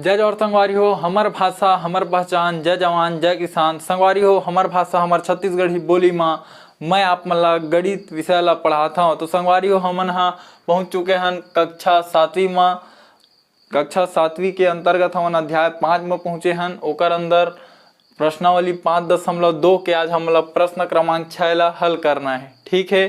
जय जवाहर संगवारी हो, हमर भाषा हमर पहचान, जय जवान जय किसान। संगवारी हो, हमर भाषा हमर छत्तीसगढ़ी बोली माँ मैं आप मन ला गणित विषय ला पढ़ाता हूँ। तो संगवारी हो, हमन हा पहुँच चुके हैं कक्षा 7वीं में। कक्षा 7वीं के अंतर्गत हमन अध्याय 5 में पहुँचे हैं। ओकर अंदर प्रश्नावली 5.2 के आज हम लोग प्रश्न क्रमांक 6 ला हल करना है। ठीक है,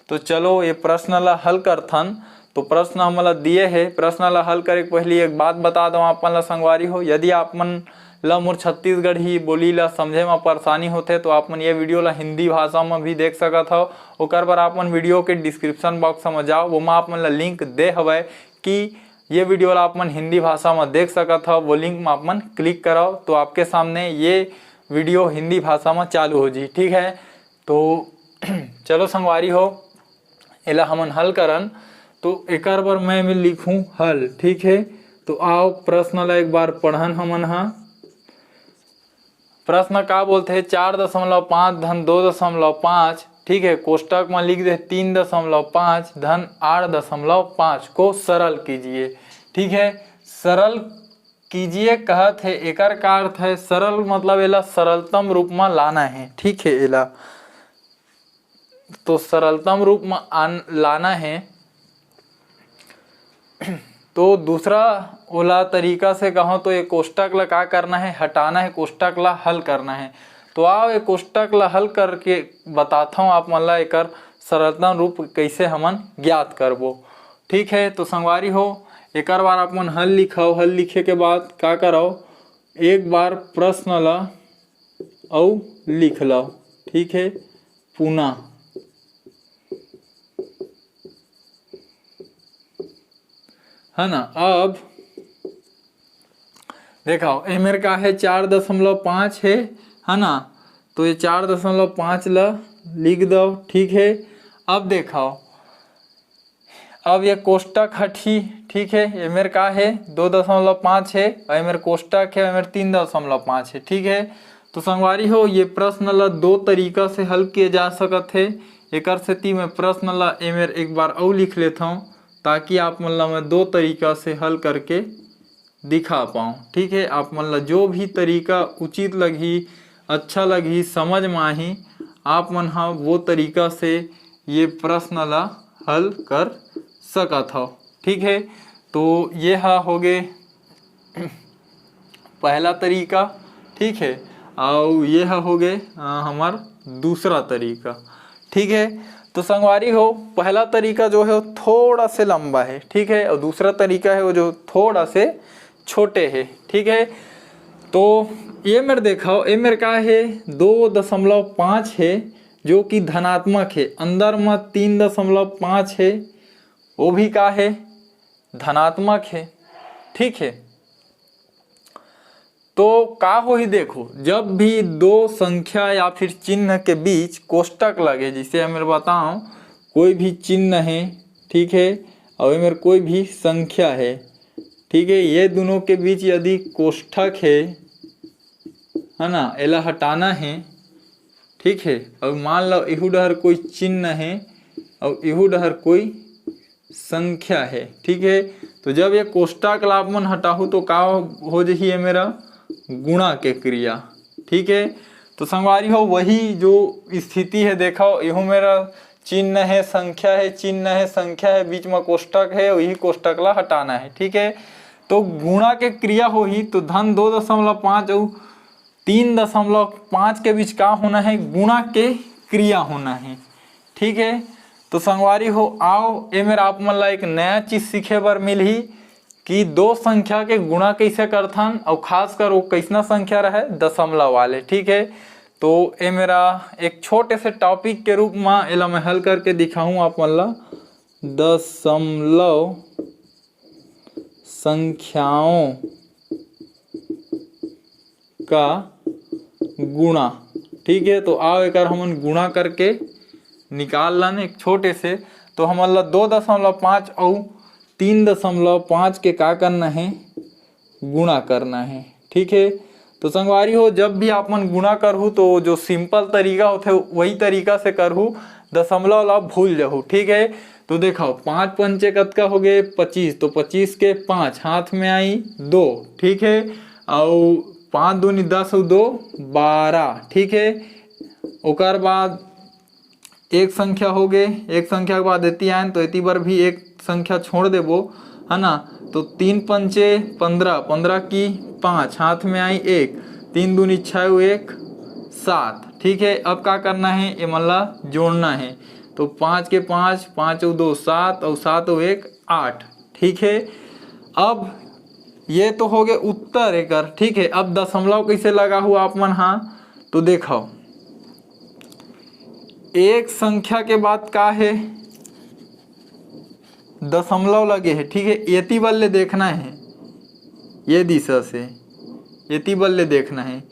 तो चलो ये प्रश्न ला हल करथन। तो प्रश्न हमला दिए है, प्रश्न ला हल करे पहले एक बात बता दो आप मन ला संगवारी हो, यदि आप मन ला मोर छत्तीसगढ़ी बोली ला समझे में परेशानी होथे तो आप मन ये वीडियो ला हिंदी भाषा में भी देख सकत हो। ओकर बर आप मन वीडियो के डिस्क्रिप्शन बॉक्स में जाओ, वो में आप मन ला लिंक दे हवे कि ये वीडियो ला आप मन हिंदी भाषा में देख सकत हो। वो लिंक में आप मन क्लिक करो तो आपके सामने ये वीडियो हिंदी भाषा में चालू हो जी। ठीक है, तो चलो संगवारी हो, एला हमन हल करन। तो एकर बर मैं लिखूं हल। ठीक है, तो आओ प्रश्न ला एक बार पढ़न हमन हा। प्रश्न का बोलते हैं 4.5 धन 2.5। ठीक है, कोष्टक में लिख दे 3.5 धन 8.5 को सरल कीजिए। ठीक है, सरल कीजिए कहत है, एकर का अर्थ है सरल मतलब एला सरलतम रूप में लाना है। ठीक है, एला तो सरलतम रूप में लाना है। तो दूसरा ओला तरीका से कहो तो ये कोष्टक ला का करना है, हटाना है, कोष्टक ला हल करना है। तो आओ ये कोष्टक ला हल करके बताता हूँ आप मन ला एकर सरलतम रूप कैसे हमन ज्ञात करबो। ठीक है, तो संगवारी हो एकर बार आप मन हल लिखाओ। हल लिखे के बाद का करो, एक बार प्रश्न ला औ लिख लो। ठीक है, पुनः है ना। अब देखो ये मेरे का है 4.5 है ना, तो ये 4.5 ला लिख दो। ठीक है, अब देखो अब ये कोष्टक हटी। ठीक है, ये मेरे का है 2.5 है और ये मेरे कोष्टक है मेरे 3.5 है। ठीक है, तो संगवारी हो ये प्रश्न ला दो तरीका से हल किए जा सकत है। एकर सेती मैं प्रश्न ला ये मेरे एक बार और लिख लेता हूँ ताकि आप मन ला मैं दो तरीका से हल करके दिखा पाऊँ। ठीक है, आप मन ला जो भी तरीका उचित लगी, अच्छा लगी, समझ में आही, आप मन हा वो तरीका से ये प्रश्न ला हल कर सकत हो। ठीक है, तो ये हो गए पहला तरीका। ठीक है, और ये हो गए हमार दूसरा तरीका। ठीक है, तो संगवारी हो पहला तरीका जो है वो थोड़ा से लंबा है। ठीक है, और दूसरा तरीका है वो जो थोड़ा से छोटे है। ठीक है, तो ये मेरे देखो ये मेरे का है 2.5 है जो कि धनात्मक है, अंदर में 3.5 है वो भी का है धनात्मक है। ठीक है, तो का हो ही देखो, जब भी दो संख्या या फिर चिन्ह के बीच कोष्टक लगे, जिसे मैं बताऊं कोई भी चिन्ह है, ठीक है, और मेरे कोई भी संख्या है, ठीक है, ये दोनों के बीच यदि कोष्टक है ना, एला हटाना है। ठीक है, और मान लो इहू डहर कोई चिन्ह है और इहू डहर कोई संख्या है। ठीक है, तो जब ये कोष्टक लाभ मन हटाहू तो का हो जाही है मेरा गुणा के क्रिया। ठीक है, तो संगवारी हो वही जो स्थिति है, देखो यहू मेरा चिन्ह है, संख्या है, चिन्ह है, संख्या है, बीच में कोष्टक है, वही कोष्टक ला हटाना है। ठीक है, तो गुणा के क्रिया हो ही तो धन 2.5 और 3.5 के बीच का होना है, गुणा के क्रिया होना है। ठीक है, तो संगवारी हो आओ ये मेरा आप मन ला एक नया चीज सीखे बर मिलही कि दो संख्या के गुणा कैसे करथन और खास कर वो कैसना संख्या रहे, दशमलव वाले। ठीक है, तो ये मेरा एक छोटे से टॉपिक के रूप में एला मैं हल करके दिखाऊं आप मन ला, दशमलव संख्याओं का गुणा। ठीक है, तो आओ एक हमन गुणा करके निकाल लन एक छोटे से। तो हमन ला 2.5 और 3.5 के का करना है, गुणा करना है। ठीक है, तो संगवारी हो जब भी आप मन गुणा करहू तो जो सिंपल तरीका होते वही तरीका से करहू, दशमलव ला भूल जाहू। ठीक है, तो देखो 5 पंचे कतका हो गए 25, तो 25 के 5 हाथ में आई 2, ठीक है, और 5 दूनी 10 और 2 12, ठीक है। ओकर बाद एक संख्या हो गए, एक संख्या के बाद एती आए तो एती बार भी एक संख्या छोड़ देबो, है ना। तो 3 पंचे 15, 15 की 5 हाथ में आई 1, 3 दूनी 6 1 7, ठीक है। अब क्या करना है, ये मतलब जोड़ना है, तो 5 के 5, 5 और 2 7 और 7 और 1 8, ठीक है। अब ये तो हो गए उत्तर एकर, ठीक है। अब दशमलव कैसे लगा हुआ आप मन, हाँ तो देखो एक संख्या के बाद का है दशमलव लगे है, ठीक है। एती बल्ले देखना है, ये दिशा से एती बल्ले देखना है।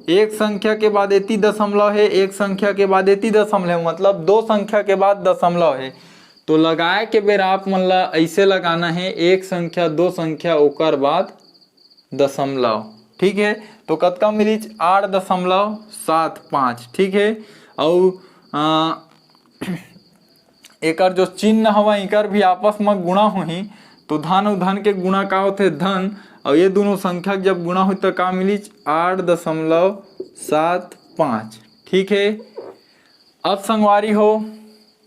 एक संख्या के बाद एती दशमलव है, एक संख्या के बाद एती दशमलव है, मतलब 2 संख्या के बाद दशमलव है। तो लगाए के बेर आप मन ला ऐसे लगाना है, एक संख्या 2 संख्या ओकर बाद दशमलव, ठीक है। तो कतका मिली 8.75, ठीक है। और एकर जो चिन्ह हवा एकर भी आपस में गुणा होही, तो धन और धन के गुणा का होते धन, और ये दोनों संख्या जब गुणा हुई तो का मिली 8.75, ठीक है। अब संगवारी हो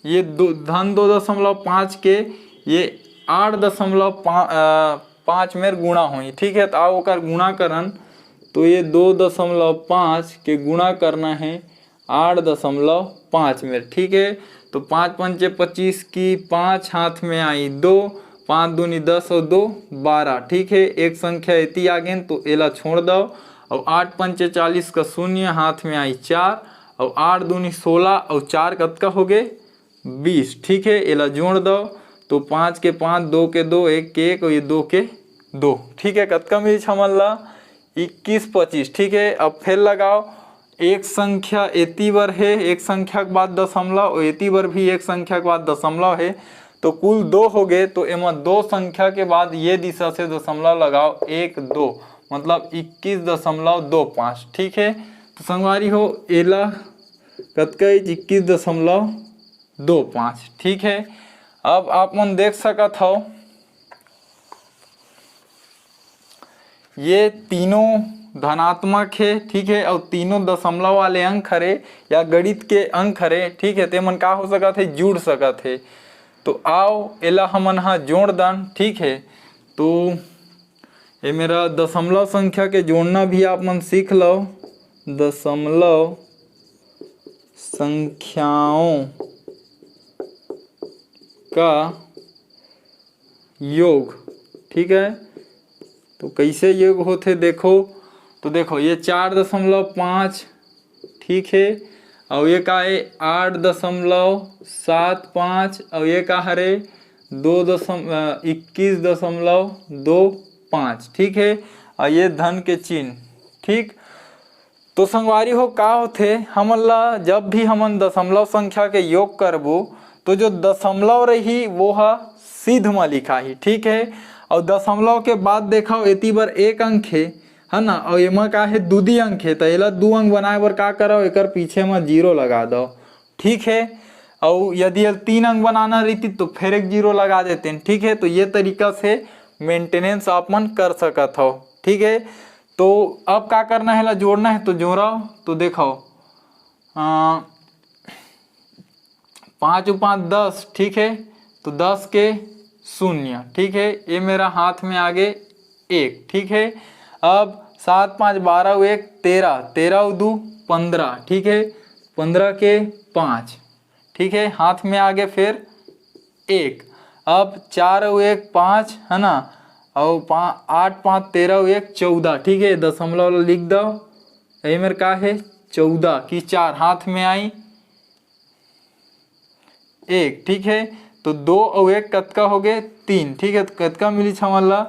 ये धन 2.5 के ये 8.5 में गुणा हुई, ठीक है। तो आओ ओकर गुणा करन, तो ये 2.5 के गुणा करना है 8.5 में, ठीक है। तो 5 पंचे 25 की 5 हाथ में आई 2, 5 दूनी 10 और 2 12, ठीक है। एक संख्या इतनी आ गई तो एला छोड़ दो, और 8 पंचे 40 का 0 हाथ में आई 4, और 8 दूनी 16 और 4 कतका हो गए 20, ठीक है। एला जोड़ दो, तो 5 के 5, 2 के 2, 1 के 1 और ये 2 के 2, ठीक है। कतका मिली हमन ला 21 25, ठीक है। अब फिर लगाओ, एक संख्या एती बार है, एक संख्या के बाद दशमलव, और एती बार भी एक संख्या के बाद दशमलव है, तो कुल 2 हो गए। तो एमा 2 संख्या के बाद ये दिशा से दशमलव लगाओ 1 2, मतलब 21.25, ठीक है। तो संगवारी हो एला कतका 21.25, ठीक है। अब आप मन देख सकत हो ये तीनों धनात्मक है, ठीक है, और तीनों दशमलव वाले अंक हरे या गणित के अंक हरे, ठीक है। ते मन का हो सकत है, जुड़ सकत है। तो आओ एला हमन हा जोड़ दन, ठीक है। तो ये मेरा दशमलव संख्या के जोड़ना भी आप मन सीख लो, दशमलव संख्याओं का योग, ठीक है। तो कैसे योग होते देखो, तो देखो ये 4.5, ठीक है, और ये का है 8.75, और ये का हरे 21.25, ठीक है। और ये धन के चिन्ह, ठीक। तो संगवारी हो का होते हमन ला जब भी हमन दशमलव संख्या के योग करबो, तो जो दशमलव रही वो हा सीध में लिखा ही, ठीक है। और दशमलव के बाद देखो एती बार एक अंक है ना, और एमा का है दूधी अंक है, तो एला 2 अंक बनाए बर का करो, एकर पीछे में 0 लगा दो, ठीक है। और यदि 3 अंक बनाना रहती तो फिर एक 0 लगा देते हैं, ठीक है। तो ये तरीका से मेंटेनेंस आप मन कर सकत हो, ठीक है। तो अब क्या करना है, ला जोड़ना है, तो जोड़ो। तो देखो 5 और 5 10, ठीक है। तो 10 के 0, ठीक है। ये मेरा हाथ में आगे 1, ठीक है। अब 7 5 12 और 1 13, 13 और 2 15, ठीक है। 15 के 5, ठीक है, हाथ में आगे फिर 1। अब 4 और 1 5, है ना, और 8 5 13 और 1 14, ठीक है। दशमलव लिख दो, ये मेरे का है 14 की 4 हाथ में आई 1, ठीक है। तो 2 और 1 कतका हो गए 3, ठीक है। तो कतका मिली हमन ला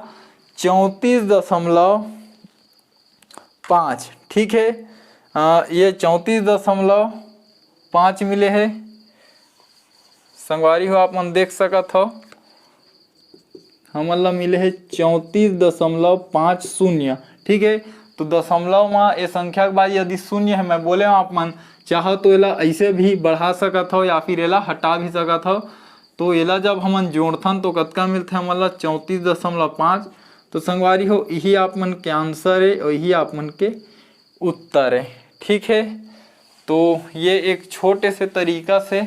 34.5, ठीक है। ये 34.5 मिले है, संगवारी हो आप मन देख सकत हो, हमन ला मिले है 34.50, ठीक है। तो दशमलव में ये संख्या के बाद यदि 0 है, मैं बोले आप मन चाहो तो एला ऐसे भी बढ़ा सकत हो या फिर एला हटा भी सकत हो। तो एला जब हमन जोड़थन तो कतका मिलथे हमन ला 34.5। तो संगवारी हो यही आप मन के आंसर है और यही आप मन के उत्तर है। ठीक है, तो ये एक छोटे से तरीका से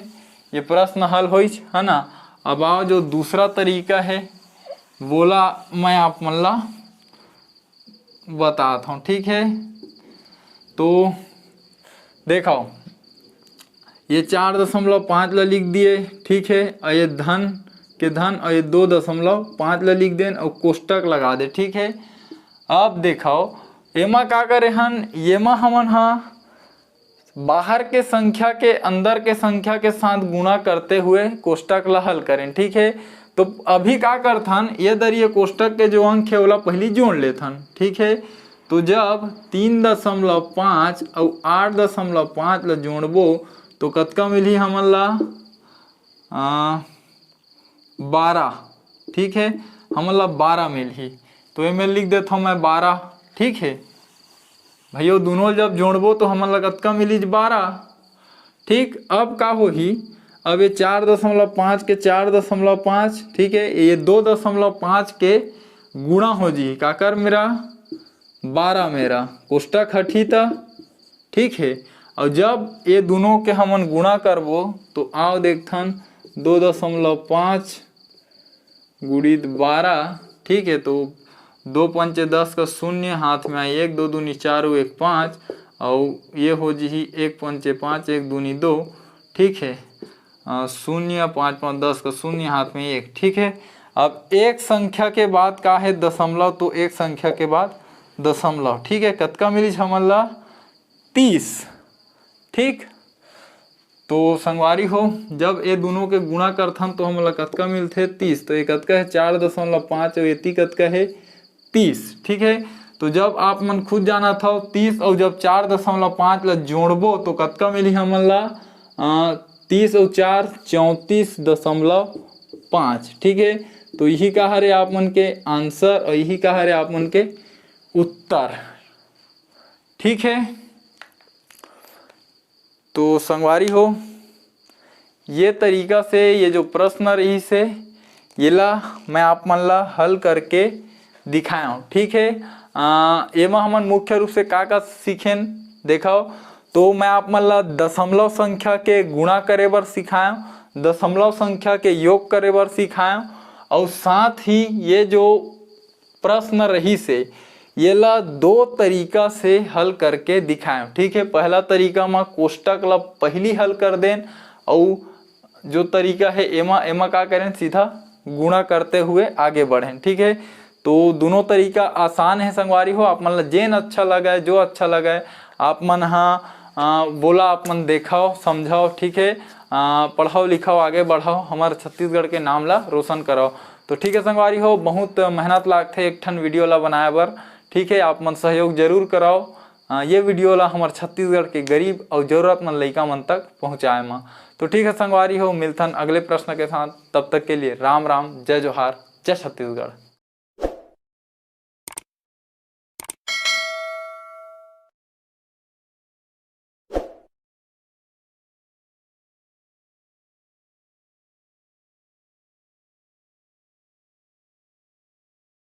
ये प्रश्न हल होई है ना। अब आओ जो दूसरा तरीका है बोला मैं आप मन ला बताता हूँ। ठीक है, तो देखो ये 4.5 ला लिख दिए। ठीक है, और ये धन के धन और ये 2.5 ला लिख देन और कोष्टक लगा दे। ठीक है, अब देखो एमा का करे हन, येमा हमन हा बाहर के संख्या के अंदर के संख्या के साथ गुणा करते हुए कोष्टक ला हल करें। ठीक है, तो अभी का करथन, ये दरिए कोष्टक के जो अंक है ओला पहली जोड़ लेथन। ठीक है, तो जब 3.5 और 8.5 ला जोड़बो तो कतका मिली हमन ला 12। ठीक है, हमन ला 12 मिलही। तो ये लिख देता हूँ मैं 12। ठीक है भैया, दोनों जब जोड़बो तो हमन ला कतका मिली 12। ठीक, अब का होही, अब ये 4.5 के 4.5। ठीक है, ये 2.5 के गुणा हो जी काकर मेरा 12 मेरा कोष्टक हठी था। ठीक है, और जब ये दोनों के हमन गुणा करबो तो आओ देखथन 2.5 गुणित 12। ठीक है, तो 2 पंचे 10 का 0 हाथ में आई 1, 2 दूनी 4 1 5 और ये हो जी 1 पंचे 5 1 दूनी 2। ठीक है, 0 5 5 10 का 0 हाथ में 1। ठीक है, अब एक संख्या के बाद का है दशमलव, तो एक संख्या के बाद दशमलव। ठीक है, कतका मिली हमन ला 30। ठीक, तो संगवारी हो जब ये दोनों के गुणा करथन तो हमन ला कतका मिलथे 30। तो ये कतका है 4.5 और ये कतका है 30। ठीक है, तो जब आप मन खुद जाना था 30 और जब 4.5 ला जोड़बो तो कतका मिली हमन ला 30 और 4 34.5। ठीक है, तो यही का हरे आप मन के आंसर और यही का हरे आप मन के उत्तर। ठीक है, तो संगवारी हो ये तरीका से ये जो प्रश्न रही से ये ला मैं आप मन ला हल करके दिखाया हूँ। ठीक है, एमा हमन मुख्य रूप से का सीखेन देखो, तो मैं आप मन ला दशमलव संख्या के गुणा करे बर सिखाया, दशमलव संख्या के योग करे बर सिखाया और साथ ही ये जो प्रश्न रही से ये ला 2 तरीका से हल करके दिखाएं। ठीक है, पहला तरीका में कोष्टक ला पहली हल कर देन और जो तरीका है एमा का करें सीधा गुणा करते हुए आगे बढ़ें। ठीक है, तो दोनों तरीका आसान है संगवारी हो, आप मन ला जेन अच्छा लगा है जो अच्छा लगा है आप मन बोला आप मन देखाओ समझाओ। ठीक है, पढ़ाओ लिखाओ आगे बढ़ाओ, हमारे छत्तीसगढ़ के नाम ला रोशन कराओ। तो ठीक है संगवारी हो, बहुत मेहनत लागथे एक ठन वीडियो ला बनाए बर। ठीक है, आप मन सहयोग जरूर कराओ ये वीडियो ला हमारे छत्तीसगढ़ के गरीब और जरूरतमंद लइका मन तक पहुँचाए मा। तो ठीक है संगवारी हो, मिलथन अगले प्रश्न के साथ, तब तक के लिए राम राम, जय जोहार, जय छत्तीसगढ़।